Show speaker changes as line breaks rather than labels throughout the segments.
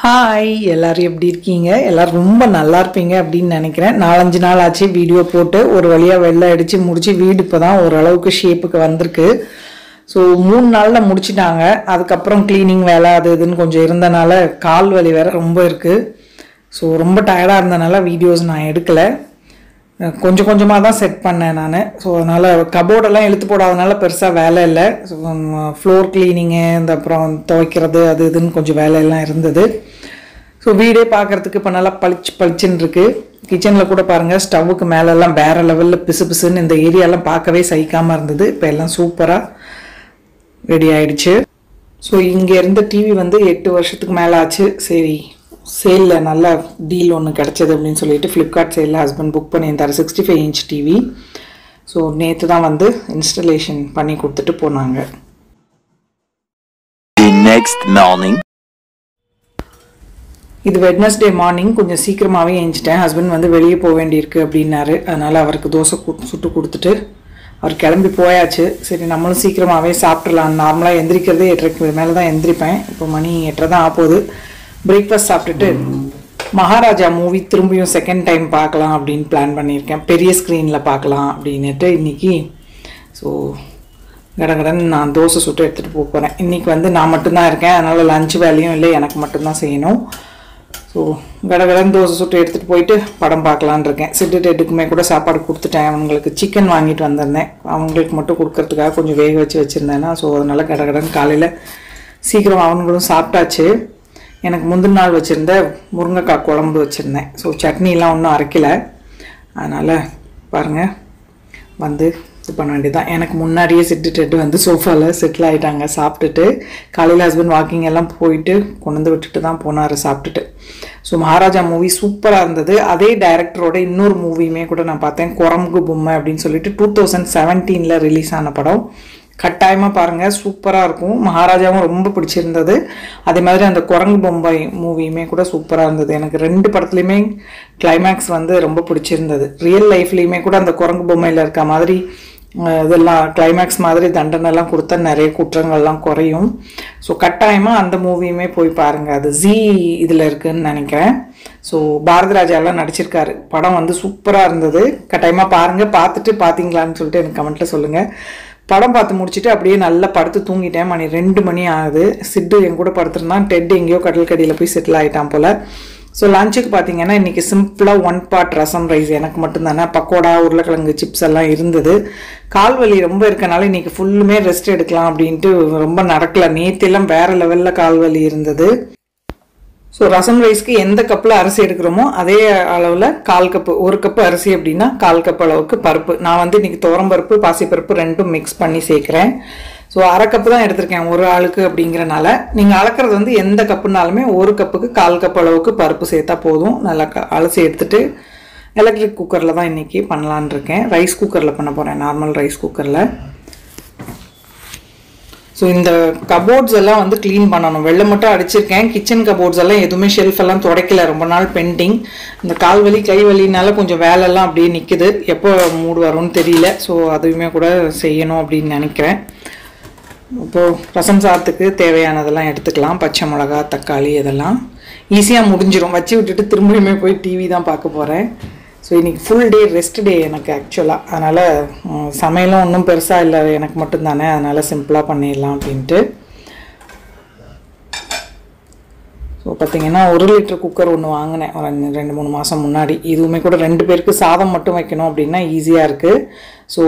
Hi எல்லாரும் எப்படி இருக்கீங்க? எல்லாரும் ரொம்ப நல்லா இருப்பீங்க அப்படின்னு நினைக்கிறேன். 4-5 நாள் ஆச்சு வீடியோ போட்டு ஒரு வழியாக வெள்ளை அடித்து முடிச்சு வீடு இப்போ தான் ஓரளவுக்கு ஷேப்புக்கு வந்திருக்கு. ஸோ 3 நாளில் முடிச்சிட்டாங்க. அதுக்கப்புறம் க்ளீனிங் வேலை அது இதுன்னு கொஞ்சம் இருந்தனால கால் வலி வேறு ரொம்ப இருக்குது. ஸோ ரொம்ப டயர்டாக இருந்தனால வீடியோஸ் நான் எடுக்கலை. கொஞ்சம் கொஞ்சமாக தான் செட் பண்ணேன் நான். ஸோ அதனால் கபோர்டெல்லாம் இழுத்து போடாதனால பெருசாக வேலை இல்லை. ஸோ ஃப்ளோர் க்ளீனிங்கு இந்த அப்புறம் துவைக்கிறது அது இதுன்னு கொஞ்சம் வேலையெல்லாம் இருந்தது. ஸோ வீடே பார்க்குறதுக்கு இப்போ நல்லா பளிச்சுன்னு இருக்குது. கிச்சனில் கூட பாருங்கள், ஸ்டவ்வுக்கு மேலெல்லாம் வேறு லெவலில் பிசு பிசுன்னு இந்த ஏரியாலாம் பார்க்கவே சகிக்காமல் இருந்தது. இப்போ எல்லாம் சூப்பராக ரெடி ஆகிடுச்சு. ஸோ இங்கே இருந்த டிவி வந்து 8 வருஷத்துக்கு மேலே ஆச்சு. சரி, சேலில் நல்ல டீல் ஒன்று கிடச்சிது அப்படின்னு சொல்லிட்டு ஃப்ளிப்கார்ட் சேலில் ஹஸ்பண்ட் புக் பண்ணியிருந்தார் 65 இன்ச் டிவி. ஸோ நேற்று தான் வந்து இன்ஸ்டலேஷன் பண்ணி கொடுத்துட்டு போனாங்க. இது வெட்னஸ்டே மார்னிங் கொஞ்சம் சீக்கிரமாகவே எழுந்திட்டேன். ஹஸ்பண்ட் வந்து வெளியே போக வேண்டியிருக்கு அப்படின்னாரு. அதனால் அவருக்கு தோசை சுட்டு கொடுத்துட்டு அவர் கிளம்பி போயாச்சு. சரி, நம்மளும் சீக்கிரமாகவே சாப்பிட்றலாம். நார்மலாக எந்திரிக்கிறதே 8:30 மேலே தான் எந்திரிப்பேன். இப்போ மணி 8:30 தான் ஆகுது. பிரேக்ஃபாஸ்ட் சாப்பிட்டுட்டு மகாராஜா மூவி திரும்பியும் செகண்ட் டைம் பார்க்கலாம் அப்படின்னு பிளான் பண்ணியிருக்கேன். பெரிய ஸ்க்ரீனில் பார்க்கலாம் அப்படின்னுட்டு இன்றைக்கி. ஸோ கடகடன் நான் தோசை சுட்டு எடுத்துகிட்டு போக போகிறேன். இன்றைக்கி வந்து நான் மட்டும்தான் இருக்கேன், அதனால் லஞ்ச் வேலையும் இல்லை, எனக்கு மட்டும்தான் செய்யணும். ஸோ கடகடன் தோசை சுட்டு எடுத்துகிட்டு போயிட்டு படம் பார்க்கலான் இருக்கேன். சிட்டு டெட்டுக்குமே கூட சாப்பாடு கொடுத்துட்டேன். அவங்களுக்கு சிக்கன் வாங்கிட்டு வந்திருந்தேன், அவங்களுக்கு மட்டும் கொடுக்கறதுக்காக கொஞ்சம் வேக வச்சுருந்தேன்னா. ஸோ அதனால் கடகடன் காலையில் சீக்கிரம் அவங்களும் சாப்பிட்டாச்சு. எனக்கு முந்தின நாள் வச்சுருந்த முருங்கைக்காய் குழம்பு வச்சுருந்தேன். ஸோ சட்னிலாம் ஒன்றும் அரைக்கலை. அதனால் பாருங்கள் வந்து இது பண்ண வேண்டியதான். எனக்கு முன்னாடியே சிட்டு வந்து சோஃபாவில் செட்டில் ஆகிட்டாங்க சாப்பிட்டுட்டு. காலையில் ஹஸ்பண்ட் வாக்கிங் எல்லாம் போயிட்டு கொண்டு வந்து விட்டுட்டு தான் போனார் சாப்பிட்டுட்டு. ஸோ மகாராஜா மூவி சூப்பராக இருந்தது. அதே டைரக்டரோட இன்னொரு மூவியுமே கூட நான் பார்த்தேன், குரங்கு பொம்மை அப்படின்னு சொல்லிட்டு 2017 ரிலீஸ் ஆன படம். கட்டாயமாக பாருங்கள், சூப்பராக இருக்கும். மகாராஜாவும் ரொம்ப பிடிச்சிருந்தது. அதே மாதிரி அந்த குரங்கு பொம்மை மூவியுமே கூட சூப்பராக இருந்தது. எனக்கு 2 படத்துலையுமே கிளைமேக்ஸ் வந்து ரொம்ப பிடிச்சிருந்தது. ரியல் லைஃப்லேயுமே கூட அந்த குரங்கு பொம்மையில் இருக்க மாதிரி இதெல்லாம் கிளைமேக்ஸ் மாதிரி தண்டனைலாம் கொடுத்தா நிறைய குற்றங்கள்லாம் குறையும். ஸோ கட்டாயமாக அந்த மூவியுமே போய் பாருங்கள். அது ஜீ இதில் இருக்குதுன்னு நினைக்கிறேன். ஸோ பாரதி ராஜாலாம் நடிச்சிருக்காரு. படம் வந்து சூப்பராக இருந்தது. கட்டாயமாக பாருங்கள். பார்த்துட்டு பார்த்தீங்களான்னு சொல்லிட்டு எனக்கு கமெண்ட்டில் சொல்லுங்கள். படம் பார்த்து முடிச்சுட்டு அப்படியே நல்லா படுத்து தூங்கிட்டேன். மணி 2 மணி ஆகுது. சிட்டு என் கூட படுத்துருந்தான். டெட் எங்கேயோ கடல் கடியில் போய் செட்டில் ஆகிட்டான் போல். ஸோ லஞ்சுக்கு பார்த்தீங்கன்னா இன்றைக்கி சிம்பிளாக 1 பாட் ரசம் ரைஸ். எனக்கு மட்டும்தானே, பக்கோடா உருளைக்கிழங்கு சிப்ஸ் எல்லாம் இருந்தது. கால்வலி ரொம்ப இருக்கனால இன்றைக்கி ஃபுல்லுமே ரெஸ்ட் எடுக்கலாம் அப்படின்ட்டு ரொம்ப நடக்கலை. நேற்றெல்லாம் வேறு லெவலில் கால்வலி இருந்தது. ஸோ ரசம் ரைஸ்க்கு எந்த கப்பில் அரிசி எடுக்கிறோமோ அதே அளவில் 1/4 கப்பு, 1 கப்பு அரிசி அப்படின்னா 1/4 கப் அளவுக்கு பருப்பு. நான் வந்து இன்றைக்கி துவரம்பருப்பு பாசிப்பருப்பு 2ம் மிக்ஸ் பண்ணி சேர்க்குறேன். ஸோ 1/2 கப்பு தான் எடுத்திருக்கேன் ஒரு ஆளுக்கு அப்படிங்கிறனால. நீங்கள் அளக்கிறது வந்து எந்த கப்புனாலுமே 1 கப்புக்கு 1/4 கப் அளவுக்கு பருப்பு சேர்த்தா போதும். நல்லா அலசி எடுத்துகிட்டு எலக்ட்ரிக் குக்கரில் தான் இன்றைக்கி பண்ணலான் இருக்கேன். ரைஸ் குக்கரில் பண்ண போகிறேன், நார்மல் ரைஸ் குக்கரில். ஸோ இந்த கபோர்ட்ஸ் எல்லாம் வந்து க்ளீன் பண்ணணும். வெள்ளை மட்டும் அடிச்சிருக்கேன். கிச்சன் கபோர்ட்ஸ் எல்லாம் எதுவுமே ஷெல்ஃப் எல்லாம் துடைக்கல, ரொம்ப நாள் பெண்டிங். இந்த கால்வலி கை வலினால கொஞ்சம் வேலையெல்லாம் அப்படியே நிற்குது. எப்போ மூடு வரும்னு தெரியல. ஸோ அதுவுமே கூட செய்யணும் அப்படின்னு நினைக்கிறேன். இப்போது ரசம் சாதத்துக்கு தேவையானதெல்லாம் எடுத்துக்கலாம். பச்சை மிளகா, தக்காளி இதெல்லாம் ஈஸியாக முடிஞ்சிடும். வச்சு விட்டுட்டு திரும்பியுமே போய் டிவி தான் பார்க்க போகிறேன். ஸோ இன்றைக்கி ஃபுல் டே ரெஸ்ட் டே எனக்கு ஆக்சுவலாக. அதனால் சமையலும் ஒன்றும் பெருசாக இல்லை, எனக்கு மட்டும்தானே, அதனால் சிம்பிளாக பண்ணிடலாம் அப்படின்ட்டு. ஸோ பார்த்திங்கன்னா 1 லிட்டர் குக்கர் ஒன்று வாங்கினேன் ஒரு 2-3 மாதம் முன்னாடி. இதுவுமே கூட 2 பேருக்கு சாதம் மட்டும் வைக்கணும் அப்படின்னா ஈஸியாக இருக்குது. ஸோ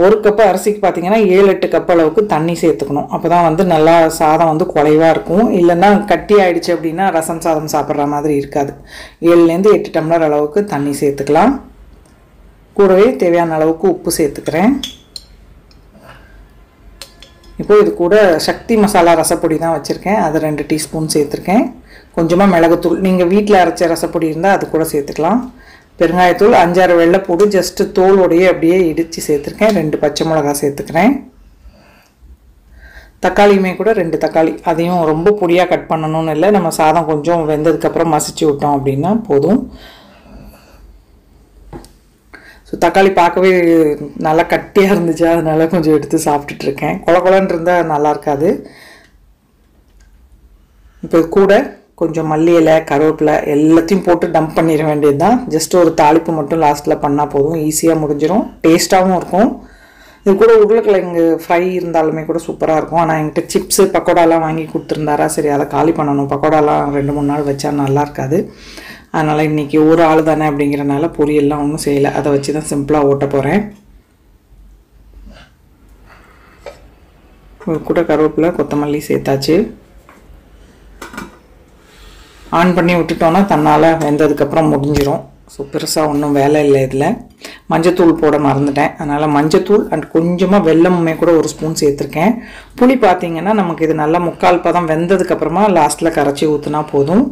1 கப்பு அரிசிக்கு பார்த்திங்கன்னா 7-8 கப் அளவுக்கு தண்ணி சேர்த்துக்கணும். அப்போ தான் வந்து நல்லா சாதம் வந்து குறைவாக இருக்கும். இல்லைன்னா கட்டி ஆகிடுச்சு அப்படின்னா ரசம் சாதம் சாப்பிட்ற மாதிரி இருக்காது. 7லேருந்து 8 டம்ளர் அளவுக்கு தண்ணி சேர்த்துக்கலாம். கூடவே தேவையான அளவுக்கு உப்பு சேர்த்துக்கிறேன். இப்போது இது கூட சக்தி மசாலா ரசப்பொடி தான் வச்சுருக்கேன், அது 2 டீஸ்பூன் சேர்த்துருக்கேன். கொஞ்சமாக மிளகுத்தூள், நீங்கள் வீட்டில் அரைச்ச ரசப்பொடி இருந்தால் அது கூட சேர்த்துக்கலாம். பெருங்காயத்தூள், 5-6 வெள்ளைப்பூடு ஜஸ்ட்டு தோலோடையே அப்படியே இடித்து சேர்த்துருக்கேன். 2 பச்சை மிளகா சேர்த்துக்கிறேன். தக்காளியுமே கூட 2 தக்காளி, அதையும் ரொம்ப பொடியாக கட் பண்ணணும்னு இல்லை, நம்ம சாதம் கொஞ்சம் வெந்ததுக்கப்புறம் மசிச்சு விட்டோம் அப்படின்னா போதும். ஸோ தக்காளி பார்க்கவே நல்லா கட்டியாக இருந்துச்சு, அதனால கொஞ்சம் எடுத்து சாப்பிட்டுட்ருக்கேன். கொல கொலன்னு இருந்தால் நல்லா இருக்காது. இப்போ கூட கொஞ்சம் மல்லி இலை கருவேப்பிலை எல்லாத்தையும் போட்டு டம்ப் பண்ணிட வேண்டியது தான். ஜஸ்ட் ஒரு தாளிப்பு மட்டும் லாஸ்ட்டில் பண்ணால் போதும், ஈஸியாக முடிஞ்சிடும், டேஸ்ட்டாகவும் இருக்கும். இது கூட உருளைக்கிழங்கு ஃப்ரை இருந்தாலுமே கூட சூப்பராக இருக்கும். ஆனால் என்கிட்ட சிப்ஸு பக்கோடாலாம் வாங்கி கொடுத்துருந்தாரா, சரி அதை காலி பண்ணணும், பக்கோடாலாம் 2-3 நாள் வச்சா நல்லா இருக்காது. அதனால் இன்றைக்கி ஒரு ஆள் தானே அப்படிங்கிறனால பொரியல்லாம் ஒன்றும் செய்யலை, அதை வச்சு தான் சிம்பிளாக ஓட்ட போகிறேன். கூட கருவேப்பிலை கொத்தமல்லி சேர்த்தாச்சு. ஆன் பண்ணி விட்டுட்டோன்னா தன்னால் வெந்ததுக்கப்புறம் முடிஞ்சிடும். ஸோ பெருசாக ஒன்றும் வேலை இல்லை. இதில் மஞ்சத்தூள் போட மறந்துட்டேன், அதனால் மஞ்சத்தூள் அண்ட் கொஞ்சமாக வெல்லமுமே கூட 1 ஸ்பூன் சேர்த்துருக்கேன். புளி பார்த்திங்கன்னா நமக்கு இது நல்லா 3/4 பதம் வெந்ததுக்கப்புறமா லாஸ்ட்டில் கரைச்சி ஊற்றினா போதும்.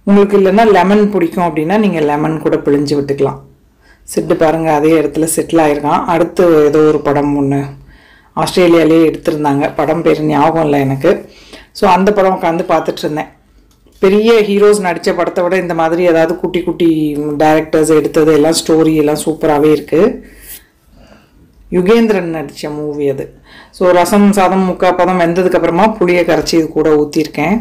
உங்களுக்கு இல்லைன்னா லெமன் பிடிக்கும் அப்படின்னா நீங்கள் லெமன் கூட பிழிஞ்சு விட்டுக்கலாம். சிட்டு பாருங்கள் அதே இடத்துல செட்டில் ஆகிருக்கான். அடுத்து ஏதோ ஒரு படம் ஒன்று ஆஸ்திரேலியாவிலே எடுத்திருந்தாங்க, படம் பேர் ஞாபகம் இல்லை எனக்கு. ஸோ அந்த படம் உட்காந்து பார்த்துட்டு இருந்தேன். பெரிய ஹீரோஸ் நடித்த படத்தை விட இந்த மாதிரி ஏதாவது குட்டி குட்டி டைரக்டர்ஸ் எடுத்தது எல்லாம் ஸ்டோரி எல்லாம் சூப்பராகவே இருக்குது. யுகேந்திரன் நடித்த மூவி அது. ஸோ ரசம் சாதம் 3/4 பதம் வெந்ததுக்கப்புறமா புளியை கரைச்சி இது கூட ஊற்றிருக்கேன்.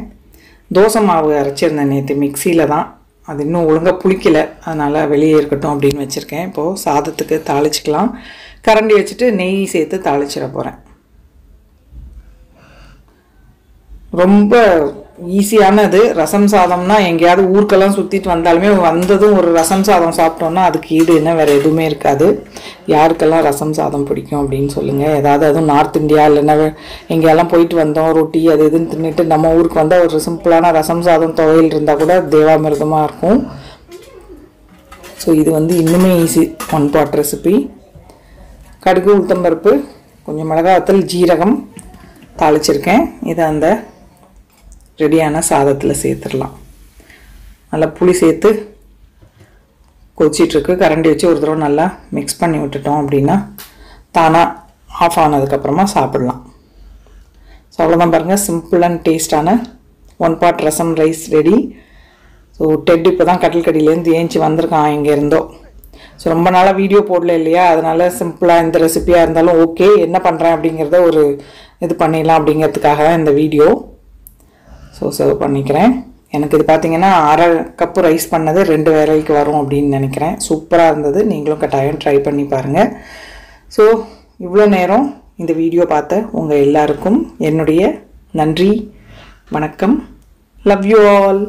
தோசை மாவு அரைச்சிருந்தேன் நேற்று மிக்சியில் தான், அது இன்னும் ஒழுங்காக புளிக்கலை, அதனால் வெளியே இருக்கட்டும் அப்படின்னு வச்சுருக்கேன். இப்போது சாதத்துக்கு தாளிச்சிக்கலாம். கரண்டி வச்சுட்டு நெய் சேர்த்து தாளிச்சிட போகிறேன். ரொம்ப ஈஸியானது. ரசம் சாதம்னா எங்கேயாவது ஊருக்கெல்லாம் சுற்றிட்டு வந்தாலுமே வந்ததும் ஒரு ரசம் சாதம் சாப்பிட்டோன்னா அதுக்கு ஈடு என்ன வேறு எதுவுமே இருக்காது. யாருக்கெல்லாம் ரசம் சாதம் பிடிக்கும் அப்படின்னு சொல்லுங்கள். ஏதாவது அதுவும் நார்த் இந்தியா இல்லைன்னா எங்கேயெல்லாம் போயிட்டு வந்தோம் ரொட்டி அது இதுன்னு தின்னுட்டு நம்ம ஊருக்கு வந்தால் ஒரு சிம்பிளான ரசம் சாதம் துவையல் இருந்தால் கூட தேவாமிர்தமாக இருக்கும். ஸோ இது இன்னுமே ஈஸி 1 பாட் ரெசிபி. கடுகு உளுத்தம்பருப்பு கொஞ்சம் மிளகாத்தூள் ஜீரகம் தாளிச்சிருக்கேன். இதை அந்த ரெடியான சாதத்தில் சேர்த்துடலாம். நல்லா புளி சேர்த்து கொதிச்சிட்ருக்கு. கரண்டி வச்சு ஒரு தடவை நல்லா மிக்ஸ் பண்ணி விட்டுட்டோம் அப்படின்னா தானாக ஆஃப் ஆனதுக்கப்புறமா சாப்பிடலாம். ஸோ அவ்வளோதான் பாருங்கள், சிம்பிள் அண்ட் டேஸ்டான 1 பாட் ரசம் ரைஸ் ரெடி. ஸோ டெட் இப்போ தான் கட்டில்கடியிலேருந்து ஏஞ்சி வந்திருக்கான் எங்கேருந்தோ. ஸோ ரொம்ப நாளாக வீடியோ போடல இல்லையா, அதனால் சிம்பிளாக இந்த ரெசிபியாக இருந்தாலும் ஓகே என்ன பண்ணுறேன் அப்படிங்கிறத ஒரு இது பண்ணிடலாம் அப்படிங்கிறதுக்காக தான் இந்த வீடியோ. ஸோ சர்வ் பண்ணிக்கிறேன். எனக்கு இது பார்த்திங்கன்னா 1/2 கப்பு ரைஸ் பண்ணது 2 வேளைக்கு வரும் அப்படின்னு நினைக்கிறேன். சூப்பராக இருந்தது. நீங்களும் கட்டாயம் ட்ரை பண்ணி பாருங்கள். ஸோ இவ்வளோ நேரம் இந்த வீடியோ பார்த்த உங்கள் எல்லாருக்கும் என்னுடைய நன்றி, வணக்கம். Love you all.